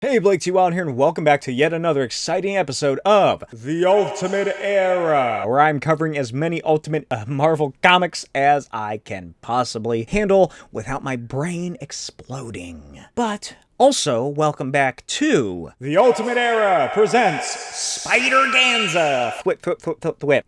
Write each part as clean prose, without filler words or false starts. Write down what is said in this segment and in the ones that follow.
Hey, Blake T. Wild here, and welcome back to yet another exciting episode of The Ultimate Era, where I'm covering as many Ultimate Marvel comics as I can possibly handle without my brain exploding. But also, welcome back to The Ultimate Era presents Spider-Ganza, Whip,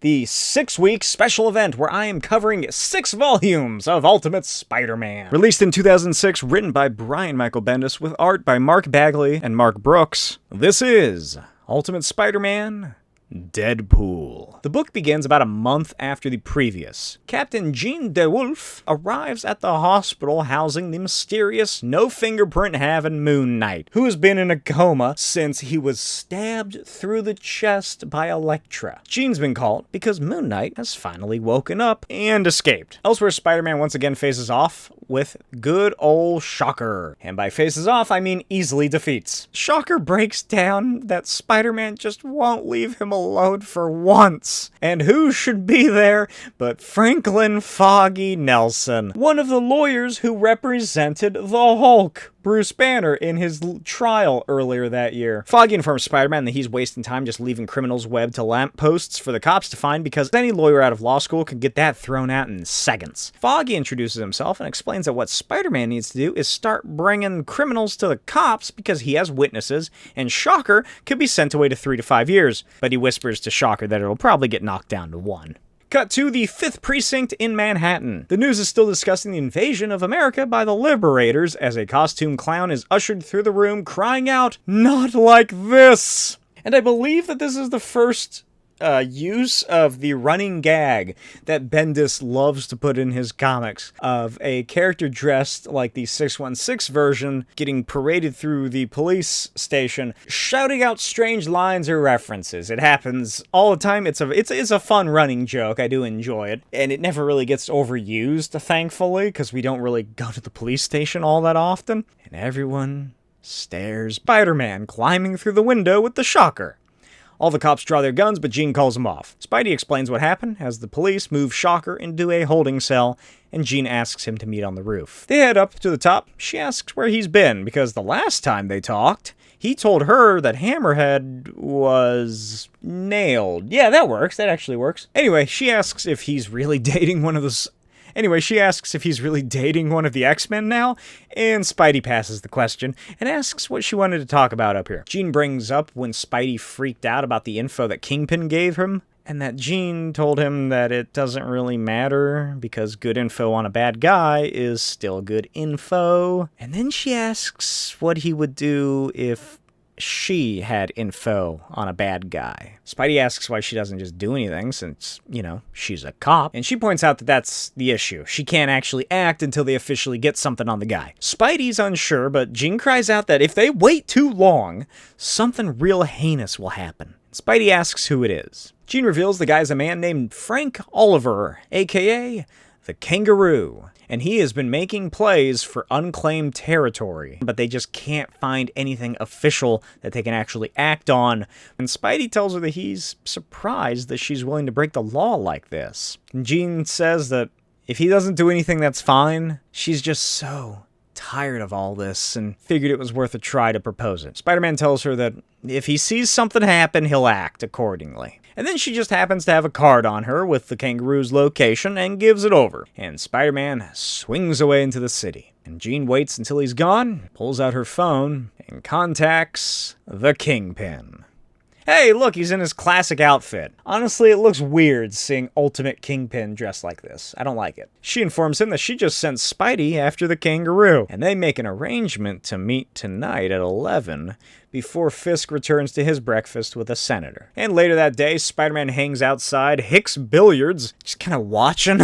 the 6-week special event where I am covering 6 volumes of Ultimate Spider-Man. Released in 2006, written by Brian Michael Bendis with art by Mark Bagley and Mark Brooks. This is Ultimate Spider-Man Deadpool. The book begins about a month after the previous. Captain Jean DeWolf arrives at the hospital housing the mysterious, no-fingerprint-having Moon Knight, who has been in a coma since he was stabbed through the chest by Elektra. Jean's been called because Moon Knight has finally woken up and escaped. Elsewhere, Spider-Man once again faces off with good old Shocker. And by faces off, I mean easily defeats. Shocker breaks down that Spider-Man just won't leave him alone for once. And who should be there but Franklin Foggy Nelson, one of the lawyers who represented the Hulk, Bruce Banner, in his trial earlier that year. Foggy informs Spider-Man that he's wasting time just leaving criminals webbed to lampposts for the cops to find because any lawyer out of law school can get that thrown out in seconds. Foggy introduces himself and explains that what Spider-Man needs to do is start bringing criminals to the cops because he has witnesses, and Shocker could be sent away to 3 to 5 years, but he whispers to Shocker that it'll probably get knocked down to 1. Cut to the 5th Precinct in Manhattan. The news is still discussing the invasion of America by the Liberators as a costume clown is ushered through the room crying out, "Not like this!" And I believe that this is the first use of the running gag that Bendis loves to put in his comics of a character dressed like the 616 version getting paraded through the police station shouting out strange lines or references. It happens all the time. It's a fun running joke. I do enjoy it, and it never really gets overused, thankfully, because we don't really go to the police station all that often. And everyone stares Spider-Man climbing through the window with the Shocker. All the cops draw their guns, but Jean calls them off. Spidey explains what happened as the police move Shocker into a holding cell, and Jean asks him to meet on the roof. They head up to the top. She asks where he's been, because the last time they talked, he told her that Hammerhead was nailed. Yeah, that works. That actually works. Anyway, she asks if he's really dating one of the X-Men now, and Spidey passes the question and asks what she wanted to talk about up here. Jean brings up when Spidey freaked out about the info that Kingpin gave him, and that Jean told him that it doesn't really matter because good info on a bad guy is still good info. And then she asks what he would do if she had info on a bad guy. Spidey asks why she doesn't just do anything since, she's a cop. And she points out that that's the issue. She can't actually act until they officially get something on the guy. Spidey's unsure, but Jean cries out that if they wait too long, something real heinous will happen. Spidey asks who it is. Jean reveals the guy's a man named Frank Oliver, aka the Kangaroo, and he has been making plays for unclaimed territory, but they just can't find anything official that they can actually act on. And Spidey tells her that he's surprised that she's willing to break the law like this. And Jean says that if he doesn't do anything, that's fine. She's just so tired of all this and figured it was worth a try to propose it. Spider-Man tells her that if he sees something happen, he'll act accordingly. And then she just happens to have a card on her with the Kangaroo's location and gives it over. And Spider-Man swings away into the city. And Jean waits until he's gone, pulls out her phone, and contacts the Kingpin. Hey, look, he's in his classic outfit. Honestly, it looks weird seeing Ultimate Kingpin dressed like this. I don't like it. She informs him that she just sent Spidey after the Kangaroo, and they make an arrangement to meet tonight at 11 before Fisk returns to his breakfast with a senator. And later that day, Spider-Man hangs outside Hicks Billiards, just kind of watching,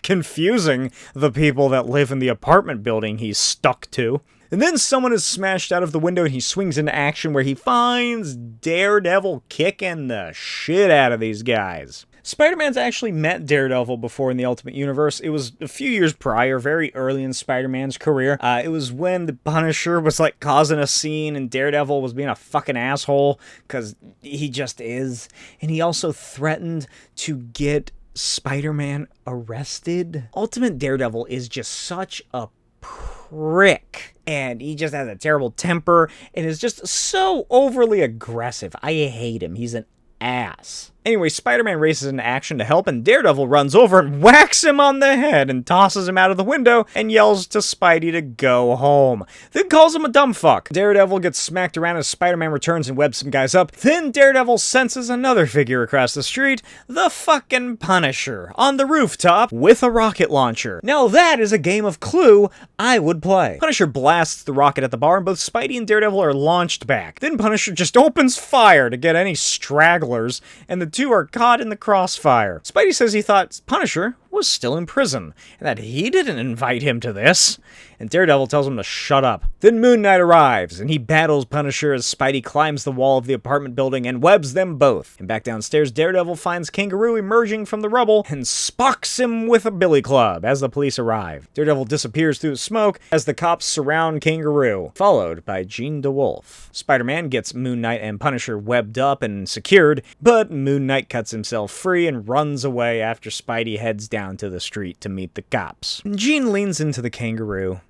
confusing the people that live in the apartment building he's stuck to. And then someone is smashed out of the window and he swings into action where he finds Daredevil kicking the shit out of these guys. Spider-Man's actually met Daredevil before in the Ultimate Universe. It was a few years prior, very early in Spider-Man's career. It was when the Punisher was causing a scene and Daredevil was being a fucking asshole, because he just is. And he also threatened to get Spider-Man arrested. Ultimate Daredevil is just such a prick. And he just has a terrible temper and is just so overly aggressive. I hate him. He's an ass. Anyway, Spider-Man races into action to help, and Daredevil runs over and whacks him on the head and tosses him out of the window and yells to Spidey to go home. Then calls him a dumb fuck. Daredevil gets smacked around as Spider-Man returns and webs some guys up. Then Daredevil senses another figure across the street, the fucking Punisher, on the rooftop with a rocket launcher. Now that is a game of Clue I would play. Punisher blasts the rocket at the bar, and both Spidey and Daredevil are launched back. Then Punisher just opens fire to get any stragglers, and the two are caught in the crossfire. Spidey says he thought Punisher was still in prison, and that he didn't invite him to this. And Daredevil tells him to shut up. Then Moon Knight arrives, and he battles Punisher as Spidey climbs the wall of the apartment building and webs them both. And back downstairs, Daredevil finds Kangaroo emerging from the rubble and spocks him with a billy club as the police arrive. Daredevil disappears through the smoke as the cops surround Kangaroo, followed by DeWolf. Spider-Man gets Moon Knight and Punisher webbed up and secured, but Moon Knight cuts himself free and runs away after Spidey heads down to the street to meet the cops. Jean leans into the Kangaroo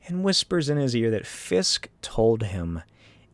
and whispers in his ear that Fisk told him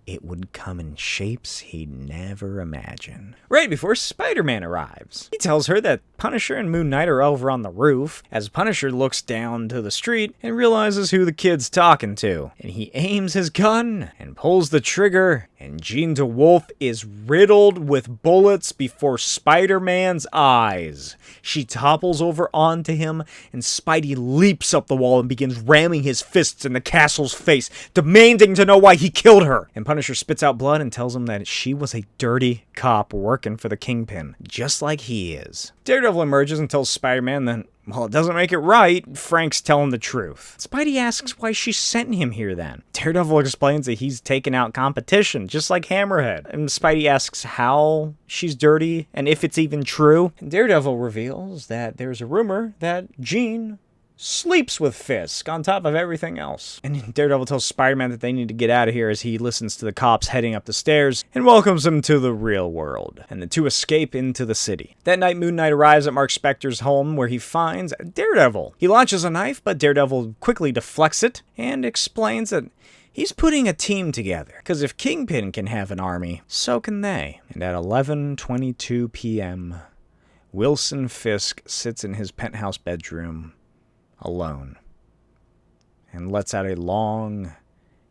it would come in shapes he'd never imagine. Right before Spider-Man arrives, he tells her that Punisher and Moon Knight are over on the roof, as Punisher looks down to the street and realizes who the kid's talking to. And he aims his gun and pulls the trigger, and Jean DeWolf is riddled with bullets before Spider-Man's eyes. She topples over onto him, and Spidey leaps up the wall and begins ramming his fists in the castle's face, demanding to know why he killed her. And Punisher spits out blood and tells him that she was a dirty cop working for the Kingpin, just like he is. Daredevil emerges and tells Spider-Man that, well, it doesn't make it right. Frank's telling the truth. Spidey asks why she sent him here then. Daredevil explains that he's taken out competition, just like Hammerhead. And Spidey asks how she's dirty and if it's even true. And Daredevil reveals that there's a rumor that Jean sleeps with Fisk on top of everything else. And Daredevil tells Spider-Man that they need to get out of here as he listens to the cops heading up the stairs and welcomes him to the real world. And the two escape into the city. That night, Moon Knight arrives at Mark Spector's home where he finds Daredevil. He launches a knife, but Daredevil quickly deflects it and explains that he's putting a team together, because if Kingpin can have an army, so can they. And at 11:22 p.m., Wilson Fisk sits in his penthouse bedroom alone and lets out a long,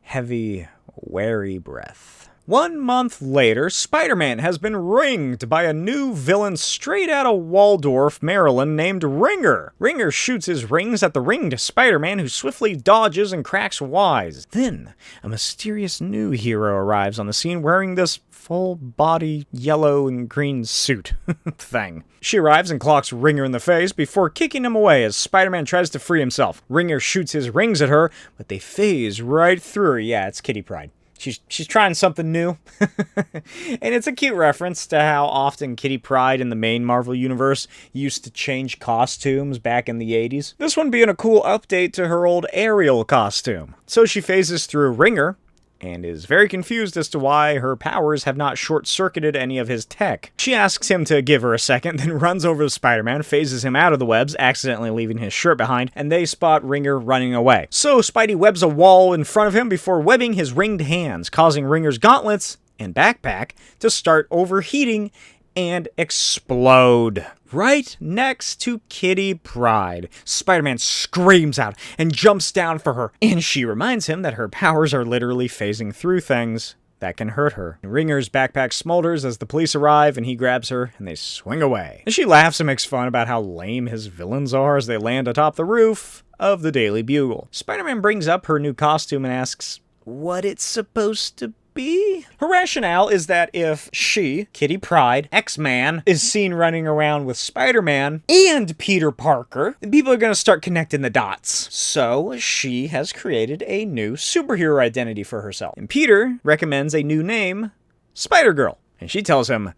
heavy, wary breath. 1 month later, Spider-Man has been ringed by a new villain straight out of Waldorf, Maryland, named Ringer. Ringer shoots his rings at the ringed Spider-Man, who swiftly dodges and cracks wise. Then, a mysterious new hero arrives on the scene wearing this full-body yellow and green suit thing. She arrives and clocks Ringer in the face before kicking him away as Spider-Man tries to free himself. Ringer shoots his rings at her, but they phase right through her. Yeah, it's Kitty Pryde. She's trying something new. And it's a cute reference to how often Kitty Pryde in the main Marvel universe used to change costumes back in the 80s. This one being a cool update to her old Ariel costume. So she phases through Ringer and is very confused as to why her powers have not short-circuited any of his tech. She asks him to give her a second, then runs over to Spider-Man, phases him out of the webs, accidentally leaving his shirt behind, and they spot Ringer running away. So Spidey webs a wall in front of him before webbing his ringed hands, causing Ringer's gauntlets and backpack to start overheating and explode. Right next to Kitty Pryde, Spider-Man screams out and jumps down for her, and she reminds him that her powers are literally phasing through things that can hurt her. Ringer's backpack smolders as the police arrive, and he grabs her, and they swing away. And she laughs and makes fun about how lame his villains are as they land atop the roof of the Daily Bugle. Spider-Man brings up her new costume and asks what it's supposed to be? Her rationale is that if she, Kitty Pryde, X-Man, is seen running around with Spider-Man and Peter Parker, then people are going to start connecting the dots. So she has created a new superhero identity for herself. And Peter recommends a new name, Spider-Girl. And she tells him,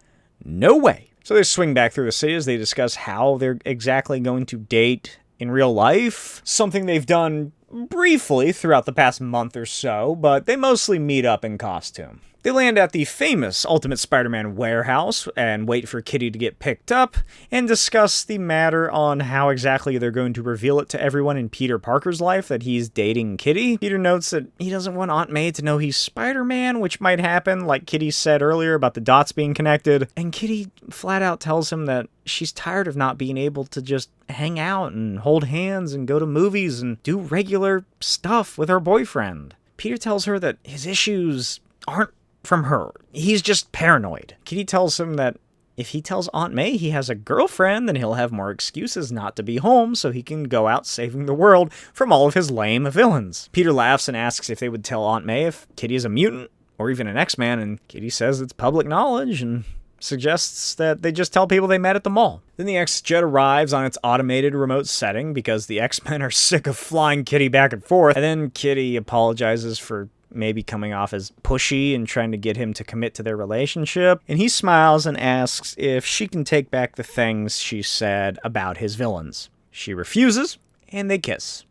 no way. So they swing back through the city as they discuss how they're exactly going to date in real life. Something they've done briefly throughout the past month or so, but they mostly meet up in costume. They land at the famous Ultimate Spider-Man warehouse and wait for Kitty to get picked up and discuss the matter on how exactly they're going to reveal it to everyone in Peter Parker's life that he's dating Kitty. Peter notes that he doesn't want Aunt May to know he's Spider-Man, which might happen, like Kitty said earlier about the dots being connected. And Kitty flat out tells him that she's tired of not being able to just hang out and hold hands and go to movies and do regular stuff with her boyfriend. Peter tells her that his issues aren't from her. He's just paranoid. Kitty tells him that if he tells Aunt May he has a girlfriend, then he'll have more excuses not to be home so he can go out saving the world from all of his lame villains. Peter laughs and asks if they would tell Aunt May if Kitty is a mutant or even an X-Man, and Kitty says it's public knowledge and suggests that they just tell people they met at the mall. Then the X-Jet arrives on its automated remote setting because the X-Men are sick of flying Kitty back and forth, and then Kitty apologizes for maybe coming off as pushy and trying to get him to commit to their relationship, and he smiles and asks if she can take back the things she said about his villains. She refuses, and they kiss.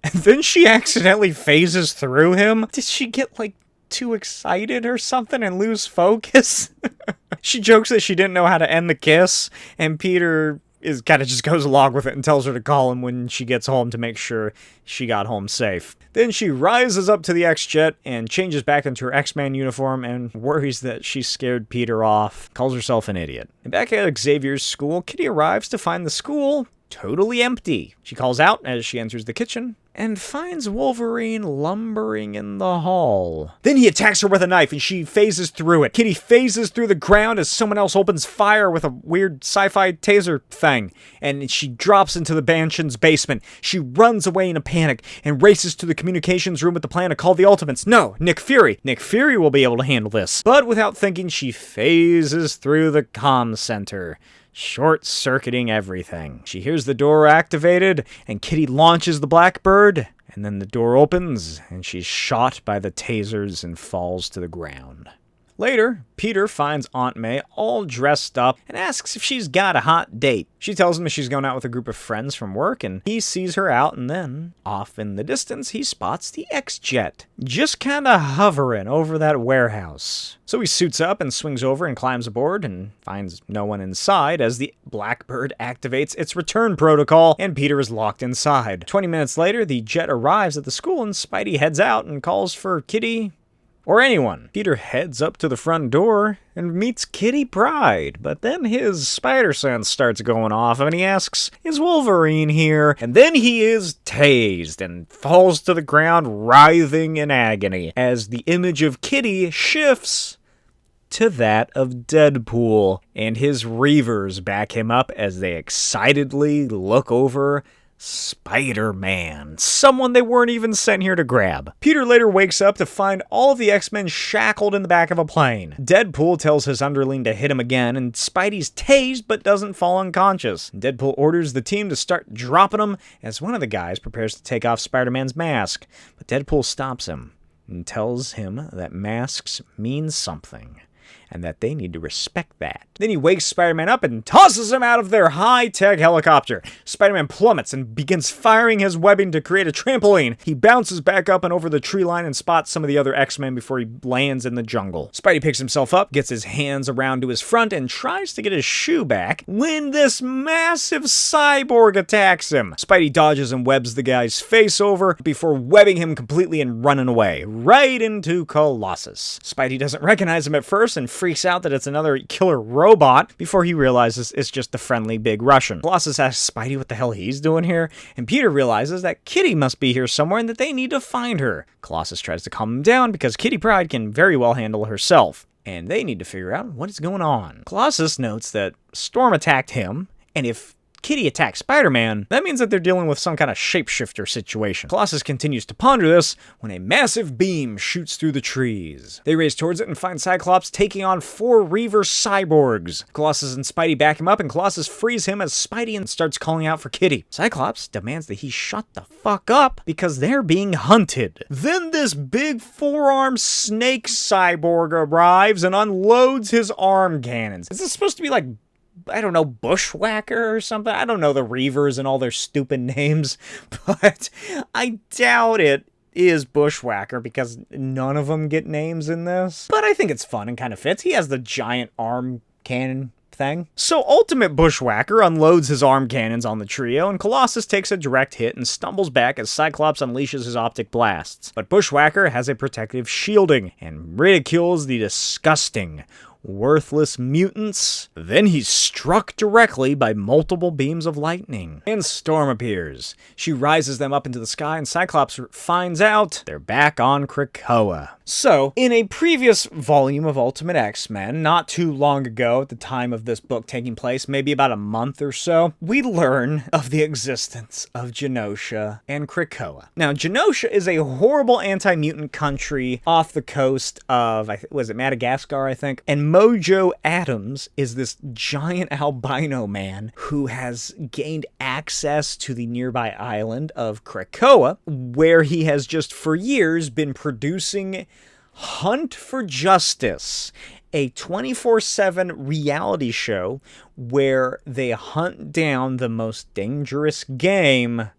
And then she accidentally phases through him. Did she get, too excited or something and lose focus? She jokes that she didn't know how to end the kiss, and Peter kind of just goes along with it and tells her to call him when she gets home to make sure she got home safe. Then she rises up to the X-Jet and changes back into her X-Man uniform and worries that she scared Peter off, calls herself an idiot. And back at Xavier's school, Kitty arrives to find the school totally empty. She calls out as she enters the kitchen and finds Wolverine lumbering in the hall. Then he attacks her with a knife and she phases through it. Kitty phases through the ground as someone else opens fire with a weird sci-fi taser thing, and she drops into the mansion's basement. She runs away in a panic and races to the communications room with the plan to call the Ultimates. No, Nick Fury. Nick Fury will be able to handle this. But without thinking, she phases through the comm center, short-circuiting everything. She hears the door activated, and Kitty launches the Blackbird, and then the door opens, and she's shot by the tasers and falls to the ground. Later, Peter finds Aunt May all dressed up and asks if she's got a hot date. She tells him that she's going out with a group of friends from work, and he sees her out, and then, off in the distance, he spots the X-Jet, just kinda hovering over that warehouse. So he suits up and swings over and climbs aboard and finds no one inside as the Blackbird activates its return protocol, and Peter is locked inside. 20 minutes later, the jet arrives at the school, and Spidey heads out and calls for Kitty or anyone. Peter heads up to the front door and meets Kitty Pryde, but then his spider sense starts going off and he asks, "Is Wolverine here?" And then he is tased and falls to the ground writhing in agony as the image of Kitty shifts to that of Deadpool, and his Reavers back him up as they excitedly look over Spider-Man, someone they weren't even sent here to grab. Peter later wakes up to find all of the X-Men shackled in the back of a plane. Deadpool tells his underling to hit him again, and Spidey's tased but doesn't fall unconscious. Deadpool orders the team to start dropping him as one of the guys prepares to take off Spider-Man's mask, but Deadpool stops him and tells him that masks mean something, and that they need to respect that. Then he wakes Spider-Man up and tosses him out of their high-tech helicopter. Spider-Man plummets and begins firing his webbing to create a trampoline. He bounces back up and over the tree line and spots some of the other X-Men before he lands in the jungle. Spidey picks himself up, gets his hands around to his front, and tries to get his shoe back when this massive cyborg attacks him. Spidey dodges and webs the guy's face over before webbing him completely and running away, right into Colossus. Spidey doesn't recognize him at first and freaks out that it's another killer robot before he realizes it's just the friendly big Russian. Colossus asks Spidey what the hell he's doing here, and Peter realizes that Kitty must be here somewhere and that they need to find her. Colossus tries to calm him down because Kitty Pryde can very well handle herself, and they need to figure out what is going on. Colossus notes that Storm attacked him, and if Kitty attacks Spider-Man, that means that they're dealing with some kind of shapeshifter situation. Colossus continues to ponder this when a massive beam shoots through the trees. They race towards it and find Cyclops taking on 4 Reaver cyborgs. Colossus and Spidey back him up, and Colossus frees him as Spidey starts calling out for Kitty. Cyclops demands that he shut the fuck up because they're being hunted. Then this big 4-armed snake cyborg arrives and unloads his arm cannons. Is this supposed to be like, I don't know, Bushwhacker or something? I don't know the Reavers and all their stupid names, but I doubt it. is Bushwhacker because none of them get names in this. But I think it's fun and kind of fits. He has the giant arm cannon thing. So Ultimate Bushwhacker unloads his arm cannons on the trio, and Colossus takes a direct hit and stumbles back as Cyclops unleashes his optic blasts. But Bushwhacker has a protective shielding and ridicules the disgusting, worthless mutants. Then he's struck directly by multiple beams of lightning. And Storm appears. She rises them up into the sky, and Cyclops finds out they're back on Krakoa. So, in a previous volume of Ultimate X-Men, not too long ago at the time of this book taking place, maybe about a month or so, we learn of the existence of Genosha and Krakoa. Now, Genosha is a horrible anti-mutant country off the coast of, was it Madagascar, I think? And Mojo Adams is this giant albino man who has gained access to the nearby island of Krakoa, where he has just for years been producing Hunt for Justice, a 24/7 reality show where they hunt down the most dangerous game,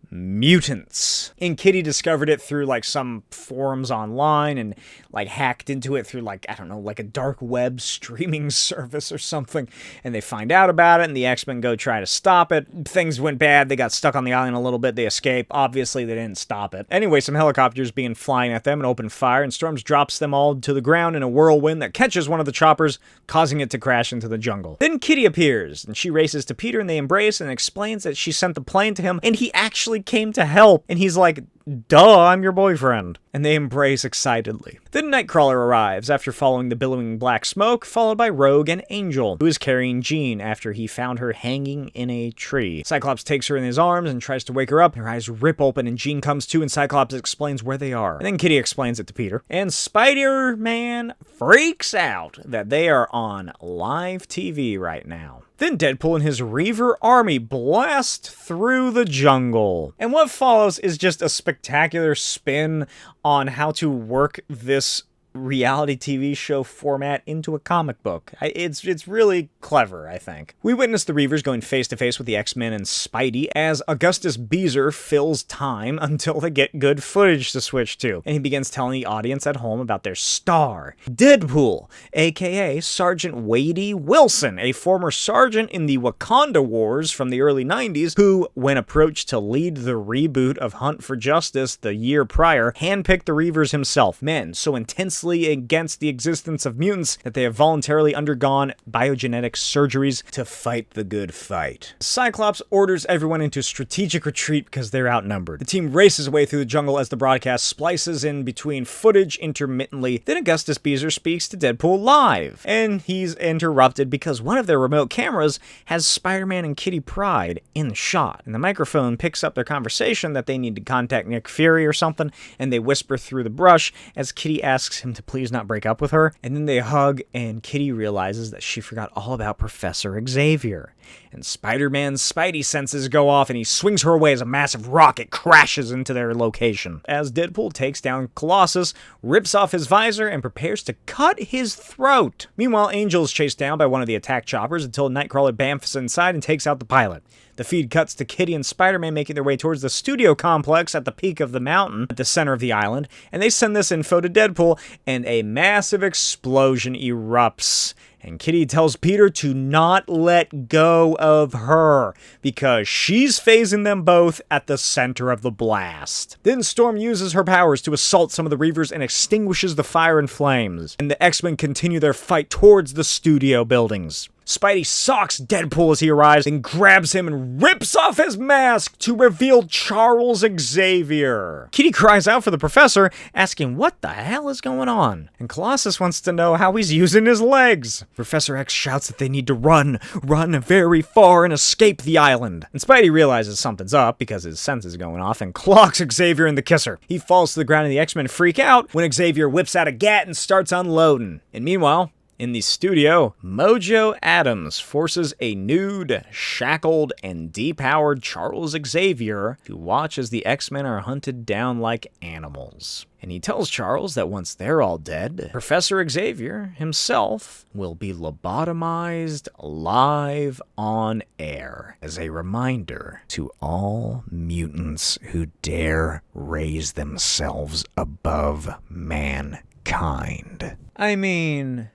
mutants. And Kitty discovered it through like some forums online and like hacked into it through like, I don't know, like a dark web streaming service or something. And they find out about it and the X-Men go try to stop it. Things went bad. They got stuck on the island a little bit. They escape. Obviously, they didn't stop it. Anyway, some helicopters began flying at them and open fire, and Storm drops them all to the ground in a whirlwind that catches one of the choppers, causing it to crash into the jungle. Then Kitty appears and she races to Peter and they embrace and explains that she sent the plane to him and he actually came to help. And he's like, duh, I'm your boyfriend. And they embrace excitedly. Then Nightcrawler arrives after following the billowing black smoke, followed by Rogue and Angel, who is carrying Jean after he found her hanging in a tree. Cyclops takes her in his arms and tries to wake her up. Her eyes rip open and Jean comes to and Cyclops explains where they are. And then Kitty explains it to Peter. And Spider-Man freaks out that they are on live TV right now. Then Deadpool and his Reaver army blast through the jungle. And what follows is just a spectacular spin on how to work this reality TV show format into a comic book. It's really clever, I think. We witness the Reavers going face-to-face with the X-Men and Spidey as Augustus Beezer fills time until they get good footage to switch to, and he begins telling the audience at home about their star, Deadpool, aka Sergeant Wadey Wilson, a former sergeant in the Wakanda Wars from the early 90s, who, when approached to lead the reboot of Hunt for Justice the year prior, handpicked the Reavers himself, men so intensely against the existence of mutants that they have voluntarily undergone biogenetic surgeries to fight the good fight. Cyclops orders everyone into strategic retreat because they're outnumbered. The team races away through the jungle as the broadcast splices in between footage intermittently. Then Augustus Beezer speaks to Deadpool live, and he's interrupted because one of their remote cameras has Spider-Man and Kitty Pryde in the shot, and the microphone picks up their conversation that they need to contact Nick Fury or something, and they whisper through the brush as Kitty asks him to please not break up with her, and then they hug, and Kitty realizes that she forgot all about Professor Xavier. And Spider-Man's Spidey senses go off, and he swings her away as a massive rocket crashes into their location. As Deadpool takes down Colossus, rips off his visor, and prepares to cut his throat. Meanwhile, Angel is chased down by one of the attack choppers until Nightcrawler bamfs inside and takes out the pilot. The feed cuts to Kitty and Spider-Man making their way towards the studio complex at the peak of the mountain at the center of the island, and they send this info to Deadpool, and a massive explosion erupts. And Kitty tells Peter to not let go of her, because she's phasing them both at the center of the blast. Then Storm uses her powers to assault some of the Reavers and extinguishes the fire and flames. And the X-Men continue their fight towards the studio buildings. Spidey socks Deadpool as he arrives and grabs him and rips off his mask to reveal Charles Xavier. Kitty cries out for the professor, asking what the hell is going on. And Colossus wants to know how he's using his legs. Professor X shouts that they need to run very far and escape the island. And Spidey realizes something's up because his sense is going off and clocks Xavier in the kisser. He falls to the ground and the X-Men freak out when Xavier whips out a gat and starts unloading. And meanwhile, In the studio, Mojo Adams forces a nude, shackled, and depowered Charles Xavier to watch as the X-Men are hunted down like animals. And he tells Charles that once they're all dead, Professor Xavier himself will be lobotomized live on air as a reminder to all mutants who dare raise themselves above mankind. I mean,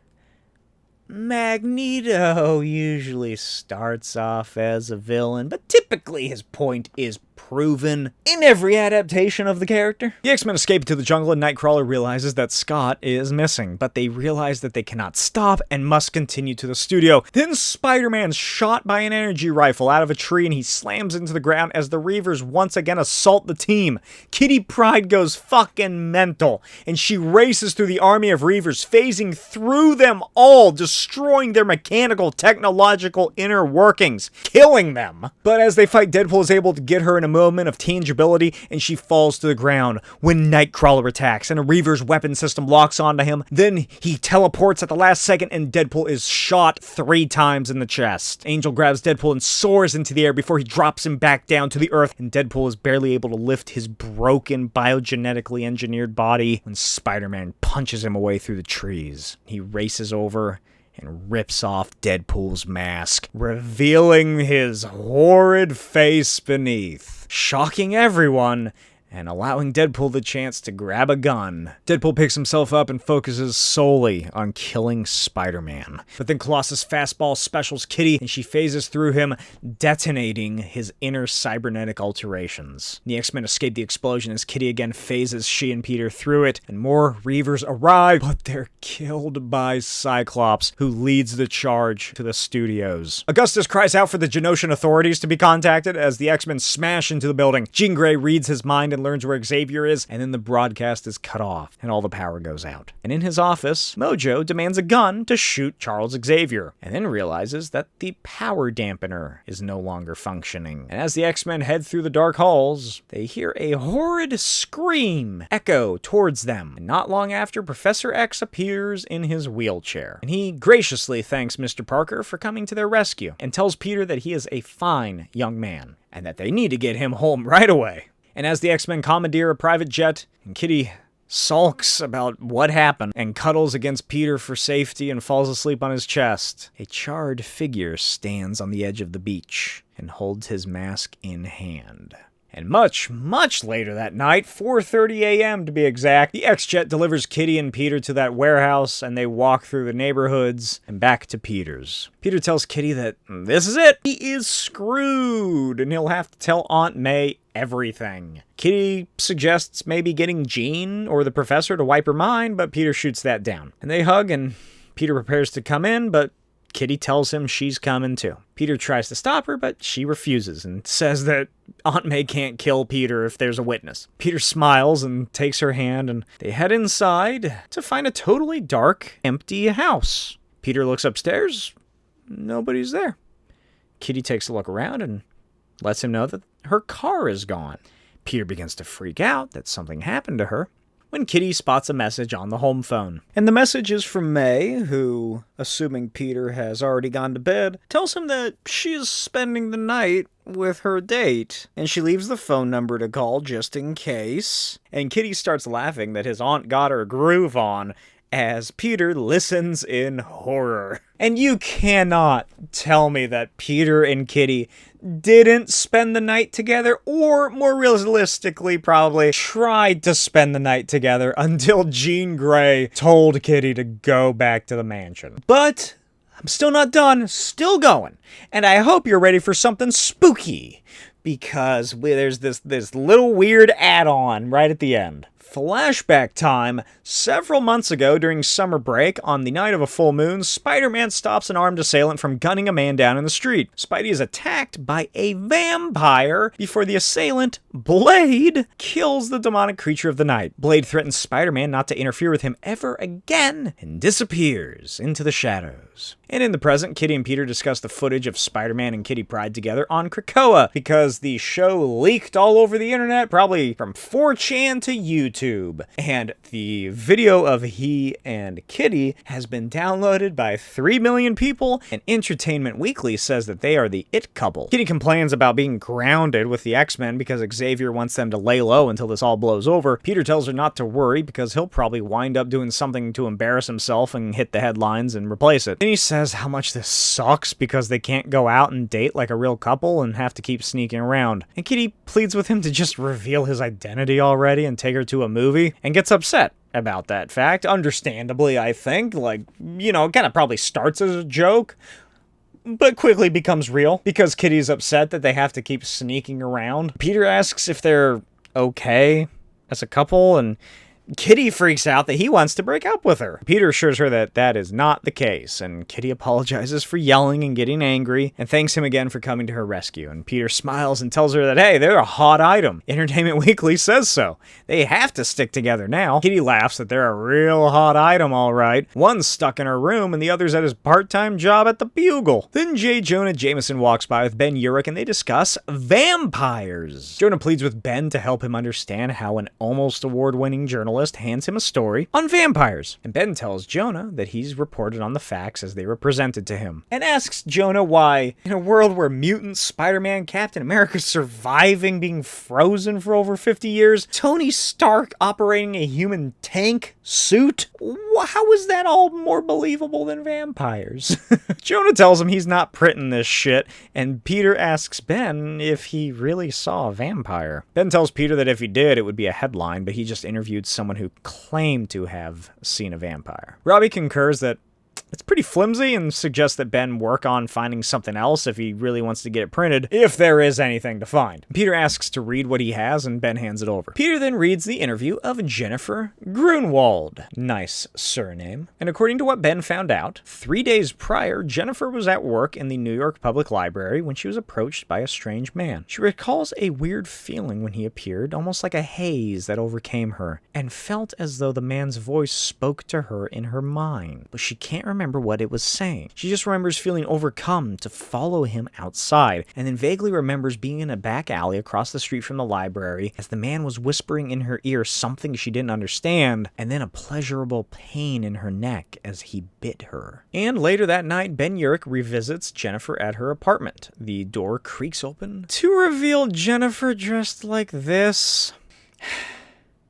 Magneto usually starts off as a villain, but typically his point is proven in every adaptation of the character. The X-Men escape to the jungle and Nightcrawler realizes that Scott is missing, but they realize that they cannot stop and must continue to the studio. Then Spider-Man's shot by an energy rifle out of a tree and he slams into the ground as the Reavers once again assault the team. Kitty Pryde goes fucking mental and she races through the army of Reavers, phasing through them all, destroying their mechanical, technological inner workings, killing them. But as they fight, Deadpool is able to get her in a moment of tangibility and she falls to the ground when Nightcrawler attacks and a Reaver's weapon system locks onto him. Then he teleports at the last second and Deadpool is shot 3 times in the chest. Angel grabs Deadpool and soars into the air before he drops him back down to the earth, and Deadpool is barely able to lift his broken, biogenetically engineered body when Spider-Man punches him away through the trees. He races over and rips off Deadpool's mask, revealing his horrid face beneath, shocking everyone and allowing Deadpool the chance to grab a gun. Deadpool picks himself up and focuses solely on killing Spider-Man. But then Colossus fastball specials Kitty and she phases through him, detonating his inner cybernetic alterations. The X-Men escape the explosion as Kitty again phases she and Peter through it, and more Reavers arrive, but they're killed by Cyclops, who leads the charge to the studios. Augustus cries out for the Genosian authorities to be contacted as the X-Men smash into the building. Jean Grey reads his mind and learns where Xavier is, and then the broadcast is cut off, and all the power goes out. And in his office, Mojo demands a gun to shoot Charles Xavier, and then realizes that the power dampener is no longer functioning. And as the X-Men head through the dark halls, they hear a horrid scream echo towards them. And not long after, Professor X appears in his wheelchair, and he graciously thanks Mr. Parker for coming to their rescue, and tells Peter that he is a fine young man, and that they need to get him home right away. And as the X-Men commandeer a private jet, and Kitty sulks about what happened and cuddles against Peter for safety and falls asleep on his chest, a charred figure stands on the edge of the beach and holds his mask in hand. And much, much later that night, 4:30 a.m. to be exact, the X-Jet delivers Kitty and Peter to that warehouse, and they walk through the neighborhoods and back to Peter's. Peter tells Kitty that this is it. He is screwed, and he'll have to tell Aunt May everything. Kitty suggests maybe getting Jean or the professor to wipe her mind, but Peter shoots that down. And they hug, and Peter prepares to come in, but Kitty tells him she's coming too. Peter tries to stop her, but she refuses and says that Aunt May can't kill Peter if there's a witness. Peter smiles and takes her hand, and they head inside to find a totally dark, empty house. Peter looks upstairs. Nobody's there. Kitty takes a look around and lets him know that her car is gone. Peter begins to freak out that something happened to her when Kitty spots a message on the home phone. And the message is from May, who, assuming Peter has already gone to bed, tells him that she is spending the night with her date, and she leaves the phone number to call just in case. And Kitty starts laughing that his aunt got her groove on, as Peter listens in horror. And you cannot tell me that Peter and Kitty didn't spend the night together, or more realistically probably tried to spend the night together until Jean Grey told Kitty to go back to the mansion. But I'm still not done, still going. And I hope you're ready for something spooky, because there's this little weird add-on right at the end. Flashback time. Several months ago during summer break, on the night of a full moon, Spider-Man stops an armed assailant from gunning a man down in the street. Spidey is attacked by a vampire before the assailant, Blade, kills the demonic creature of the night. Blade threatens Spider-Man not to interfere with him ever again and disappears into the shadows. And in the present, Kitty and Peter discuss the footage of Spider-Man and Kitty Pryde together on Krakoa, because the show leaked all over the internet, probably from 4chan to YouTube. YouTube. And the video of he and Kitty has been downloaded by 3 million people, and Entertainment Weekly says that they are the it couple. Kitty complains about being grounded with the X-Men because Xavier wants them to lay low until this all blows over. Peter tells her not to worry because he'll probably wind up doing something to embarrass himself and hit the headlines and replace it. Then he says how much this sucks because they can't go out and date like a real couple and have to keep sneaking around. And Kitty pleads with him to just reveal his identity already and take her to a movie, and gets upset about that fact. Understandably, I think. Like, you know, it kind of probably starts as a joke, but quickly becomes real because Kitty's upset that they have to keep sneaking around. Peter asks if they're okay as a couple, and Kitty freaks out that he wants to break up with her. Peter assures her that that is not the case, and Kitty apologizes for yelling and getting angry, and thanks him again for coming to her rescue. And Peter smiles and tells her that, hey, they're a hot item. Entertainment Weekly says so. They have to stick together now. Kitty laughs that they're a real hot item, all right. One's stuck in her room, and the other's at his part-time job at the Bugle. Then J. Jonah Jameson walks by with Ben Urick, and they discuss vampires. Jonah pleads with Ben to help him understand how an almost award-winning journalist hands him a story on vampires, and Ben tells Jonah that he's reported on the facts as they were presented to him, and asks Jonah why, in a world where mutants, Spider-Man, Captain America surviving being frozen for over 50 years, Tony Stark operating a human tank suit, how is that all more believable than vampires? Jonah tells him he's not printing this shit, and Peter asks Ben if he really saw a vampire. Ben tells Peter that if he did, it would be a headline, but he just interviewed someone who claimed to have seen a vampire. Robbie concurs that it's pretty flimsy and suggests that Ben work on finding something else if he really wants to get it printed, if there is anything to find. Peter asks to read what he has, and Ben hands it over. Peter then reads the interview of Jennifer Grunwald. Nice surname. And according to what Ben found out, 3 days prior, Jennifer was at work in the New York Public Library when she was approached by a strange man. She recalls a weird feeling when he appeared, almost like a haze that overcame her, and felt as though the man's voice spoke to her in her mind, but she can't remember what it was saying. She just remembers feeling overcome to follow him outside, and then vaguely remembers being in a back alley across the street from the library as the man was whispering in her ear something she didn't understand, and then a pleasurable pain in her neck as he bit her. And later that night, Ben Urick revisits Jennifer at her apartment. The door creaks open to reveal Jennifer dressed like this.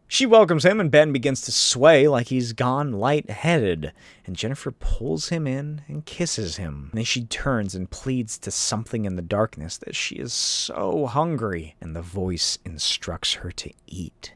She welcomes him, and Ben begins to sway like he's gone lightheaded, and Jennifer pulls him in and kisses him. And then she turns and pleads to something in the darkness that she is so hungry, and the voice instructs her to eat.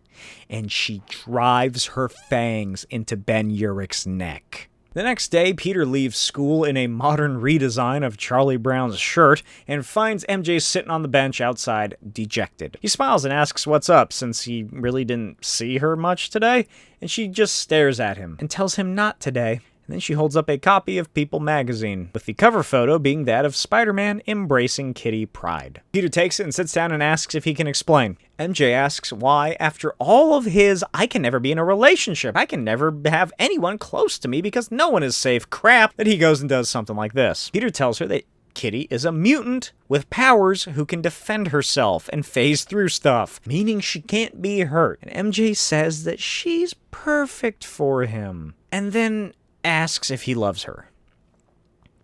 And she drives her fangs into Ben Urick's neck. The next day, Peter leaves school in a modern redesign of Charlie Brown's shirt and finds MJ sitting on the bench outside, dejected. He smiles and asks what's up, since he really didn't see her much today, and she just stares at him and tells him not today. And then she holds up a copy of People magazine, with the cover photo being that of Spider-Man embracing Kitty Pryde. Peter takes it and sits down and asks if he can explain. MJ asks why, after all of his "I can never be in a relationship, I can never have anyone close to me because no one is safe" crap, that he goes and does something like this. Peter tells her that Kitty is a mutant with powers who can defend herself and phase through stuff, meaning she can't be hurt. And MJ says that she's perfect for him, and then asks if he loves her.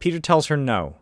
Peter tells her no.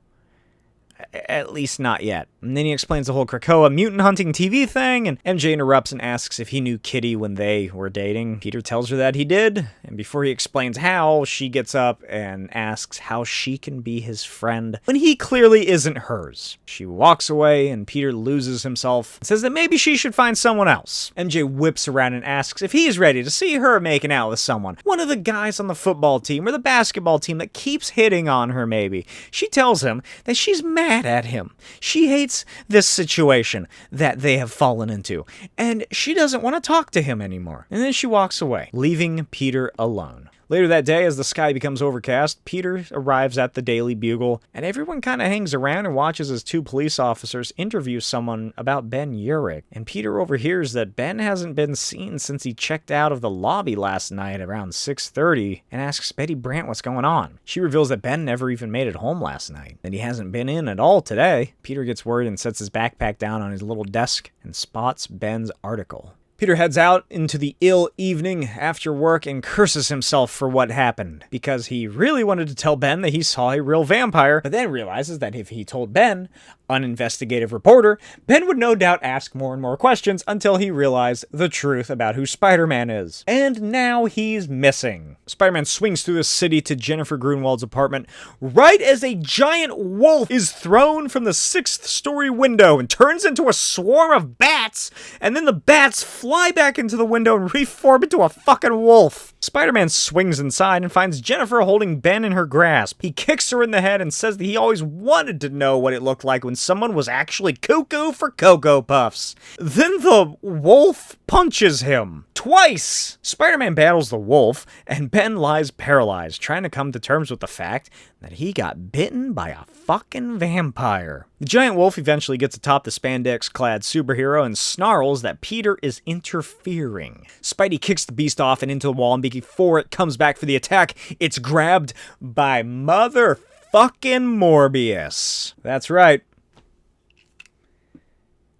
At least not yet. And then he explains the whole Krakoa mutant hunting TV thing, and MJ interrupts and asks if he knew Kitty when they were dating. Peter tells her that he did, and before he explains how, she gets up and asks how she can be his friend when he clearly isn't hers. She walks away, and Peter loses himself and says that maybe she should find someone else. MJ whips around and asks if he's ready to see her making out with someone. One of the guys on the football team or the basketball team that keeps hitting on her, maybe. She tells him that she's mad at him. She hates this situation that they have fallen into, and she doesn't want to talk to him anymore. And then she walks away, leaving Peter alone. Later that day, as the sky becomes overcast, Peter arrives at the Daily Bugle, and everyone kind of hangs around and watches as two police officers interview someone about Ben Urick. And Peter overhears that Ben hasn't been seen since he checked out of the lobby last night around 6:30 and asks Betty Brant what's going on. She reveals that Ben never even made it home last night, and he hasn't been in at all today. Peter gets worried and sets his backpack down on his little desk and spots Ben's article. Peter heads out into the ill evening after work and curses himself for what happened, because he really wanted to tell Ben that he saw a real vampire, but then realizes that if he told Ben, an investigative reporter, Ben would no doubt ask more and more questions until he realized the truth about who Spider-Man is. And now he's missing. Spider-Man swings through the city to Jennifer Grunwald's apartment right as a giant wolf is thrown from the 6th-story window and turns into a swarm of bats, and then the bats fly back into the window and reform into a fucking wolf. Spider-Man swings inside and finds Jennifer holding Ben in her grasp. He kicks her in the head and says that he always wanted to know what it looked like when someone was actually cuckoo for Cocoa Puffs. Then the wolf punches him. Twice! Spider-Man battles the wolf, and Ben lies paralyzed, trying to come to terms with the fact that he got bitten by a fucking vampire. The giant wolf eventually gets atop the spandex-clad superhero and snarls that Peter is interfering. Spidey kicks the beast off and into the wall, and before it comes back for the attack, it's grabbed by motherfucking Morbius. That's right.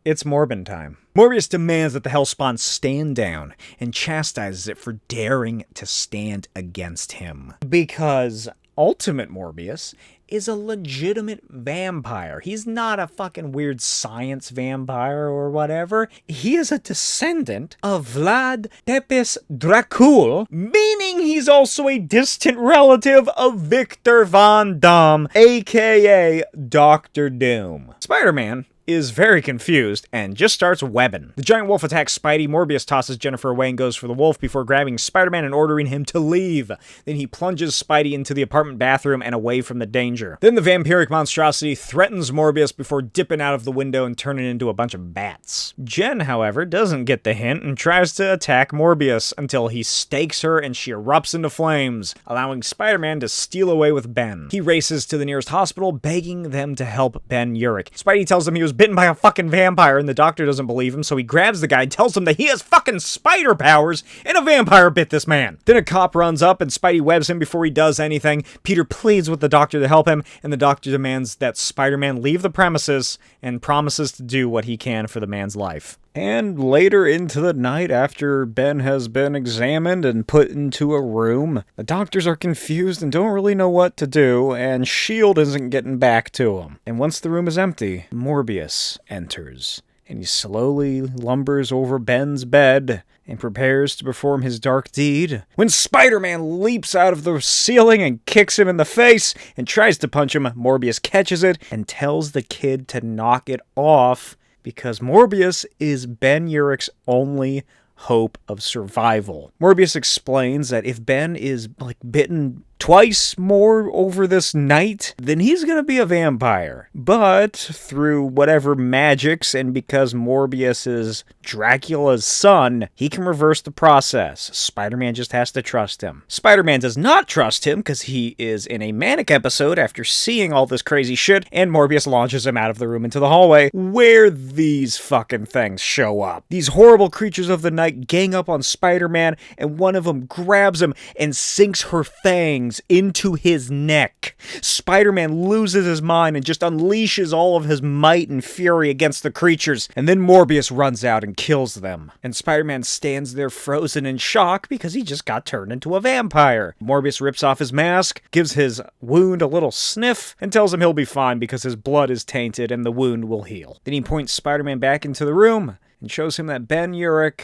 It's Morbin time. Morbius demands that the Hellspawn stand down and chastises it for daring to stand against him. Because Ultimate Morbius is a legitimate vampire. He's not a fucking weird science vampire or whatever. He is a descendant of Vlad Tepes Dracul, meaning he's also a distant relative of Victor Von Doom, aka Dr. Doom. Spider-Man is very confused and just starts webbing. The giant wolf attacks Spidey. Morbius tosses Jennifer away and goes for the wolf before grabbing Spider-Man and ordering him to leave. Then he plunges Spidey into the apartment bathroom and away from the danger. Then the vampiric monstrosity threatens Morbius before dipping out of the window and turning into a bunch of bats. Jen, however, doesn't get the hint and tries to attack Morbius until he stakes her and she erupts into flames, allowing Spider-Man to steal away with Ben. He races to the nearest hospital, begging them to help Ben Urick. Spidey tells him he was bitten by a fucking vampire, and the doctor doesn't believe him, so he grabs the guy and tells him that he has fucking spider powers and a vampire bit this man. Then a cop runs up and Spidey webs him before he does anything. Peter pleads with the doctor to help him, and the doctor demands that Spider-Man leave the premises and promises to do what he can for the man's life. And later into the night, after Ben has been examined and put into a room, the doctors are confused and don't really know what to do, and S.H.I.E.L.D. isn't getting back to him. And once the room is empty, Morbius enters, and he slowly lumbers over Ben's bed and prepares to perform his dark deed, when Spider-Man leaps out of the ceiling and kicks him in the face and tries to punch him. Morbius catches it and tells the kid to knock it off, because Morbius is Ben Urick's only hope of survival. Morbius explains that if Ben is, bitten twice more over this night, then he's gonna be a vampire. But through whatever magics, and because Morbius is Dracula's son, he can reverse the process. Spider-Man just has to trust him. Spider-Man does not trust him because he is in a manic episode after seeing all this crazy shit, and Morbius launches him out of the room into the hallway, where these fucking things show up. These horrible creatures of the night gang up on Spider-Man, and one of them grabs him and sinks her fangs into his neck. Spider-Man loses his mind and just unleashes all of his might and fury against the creatures, and then Morbius runs out and kills them. And Spider-Man stands there frozen in shock because he just got turned into a vampire. Morbius rips off his mask, gives his wound a little sniff, and tells him he'll be fine because his blood is tainted and the wound will heal. Then he points Spider-Man back into the room and shows him that Ben Urick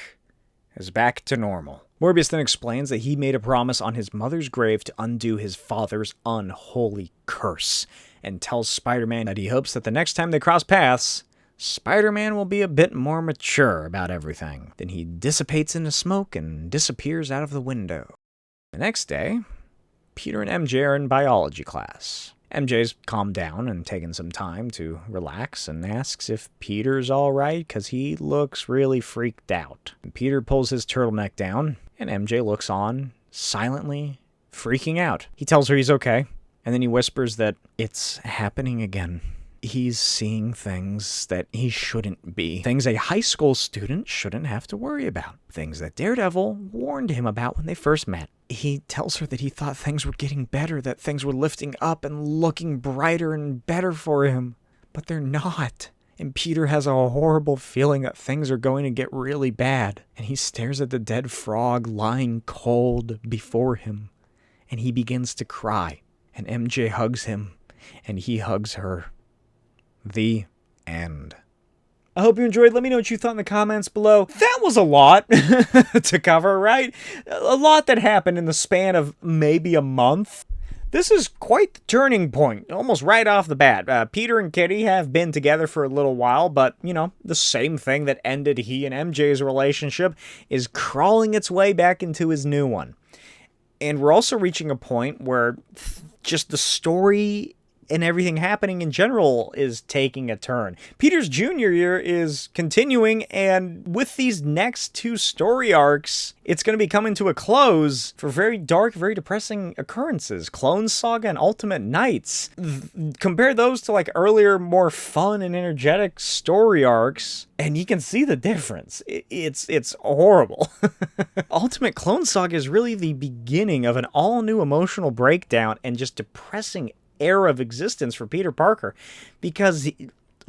is back to normal. Morbius then explains that he made a promise on his mother's grave to undo his father's unholy curse, and tells Spider-Man that he hopes that the next time they cross paths, Spider-Man will be a bit more mature about everything. Then he dissipates into smoke and disappears out of the window. The next day, Peter and MJ are in biology class. MJ's calmed down and taken some time to relax and asks if Peter's alright because he looks really freaked out. And Peter pulls his turtleneck down and MJ looks on, silently freaking out. He tells her he's okay, and then he whispers that it's happening again. He's seeing things that he shouldn't be. Things a high school student shouldn't have to worry about. Things that Daredevil warned him about when they first met. He tells her that he thought things were getting better, that things were lifting up and looking brighter and better for him. But they're not. And Peter has a horrible feeling that things are going to get really bad. And he stares at the dead frog lying cold before him. And he begins to cry. And MJ hugs him. And he hugs her. The end. I hope you enjoyed. Let me know what you thought in the comments below. That was a lot to cover, right? A lot that happened in the span of maybe a month. This is quite the turning point, almost right off the bat. Peter and Kitty have been together for a little while, but, you know, the same thing that ended he and MJ's relationship is crawling its way back into his new one. And we're also reaching a point where just the story and everything happening in general is taking a turn. Peter's junior year is continuing, and with these next two story arcs, it's going to be coming to a close for very dark, very depressing occurrences. Clone Saga and Ultimate Knights. Compare those to like earlier, more fun and energetic story arcs, and you can see the difference. It's horrible. Ultimate Clone Saga is really the beginning of an all-new emotional breakdown and just depressing era of existence for Peter Parker, because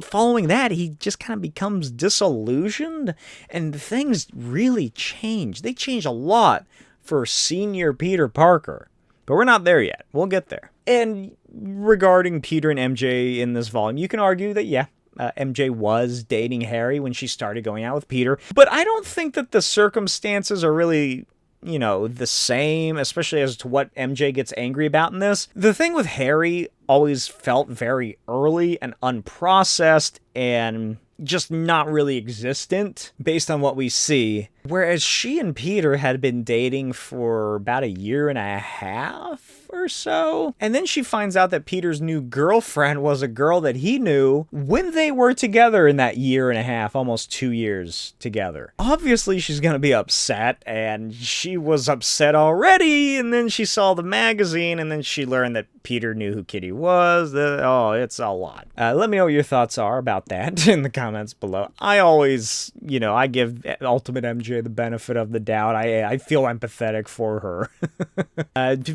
following that, he just kind of becomes disillusioned, and things really change. They change a lot for senior Peter Parker, but we're not there yet. We'll get there. And regarding Peter and MJ in this volume, you can argue that, yeah, MJ was dating Harry when she started going out with Peter, but I don't think that the circumstances are really, you know, the same, especially as to what MJ gets angry about in this. The thing with Harry always felt very early and unprocessed and just not really existent based on what we see. Whereas she and Peter had been dating for about a year and a half or so. And then she finds out that Peter's new girlfriend was a girl that he knew when they were together in that year and a half, almost 2 years together. Obviously, she's going to be upset, and she was upset already, and then she saw the magazine, and then she learned that Peter knew who Kitty was. Oh, it's a lot. Let me know what your thoughts are about that in the comments below. I always, you know, I give Ultimate MJ the benefit of the doubt. I feel empathetic for her.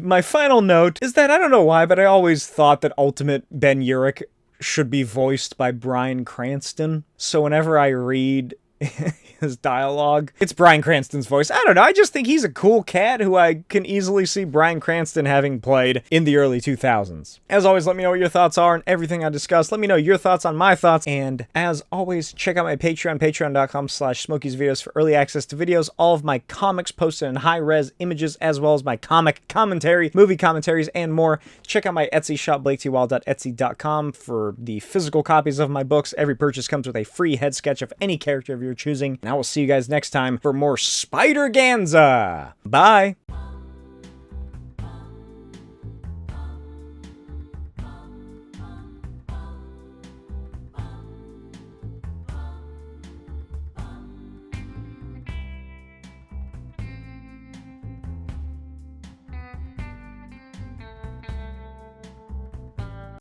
My final note is that I don't know why, but I always thought that Ultimate Ben Urick should be voiced by Bryan Cranston. So whenever I read his dialogue, it's Bryan Cranston's voice. I don't know, I just think he's a cool cat who I can easily see Bryan Cranston having played in the early 2000s. As always, let me know what your thoughts are on everything I discussed. Let me know your thoughts on my thoughts, and as always, check out my Patreon, patreon.com/Smokey's videos for early access to videos, all of my comics posted in high-res images, as well as my comic commentary, movie commentaries, and more. Check out my Etsy shop, blaketwall.etsy.com, for the physical copies of my books. Every purchase comes with a free head sketch of any character of your choosing, and I will see you guys next time for more Spider-Ganza. Bye!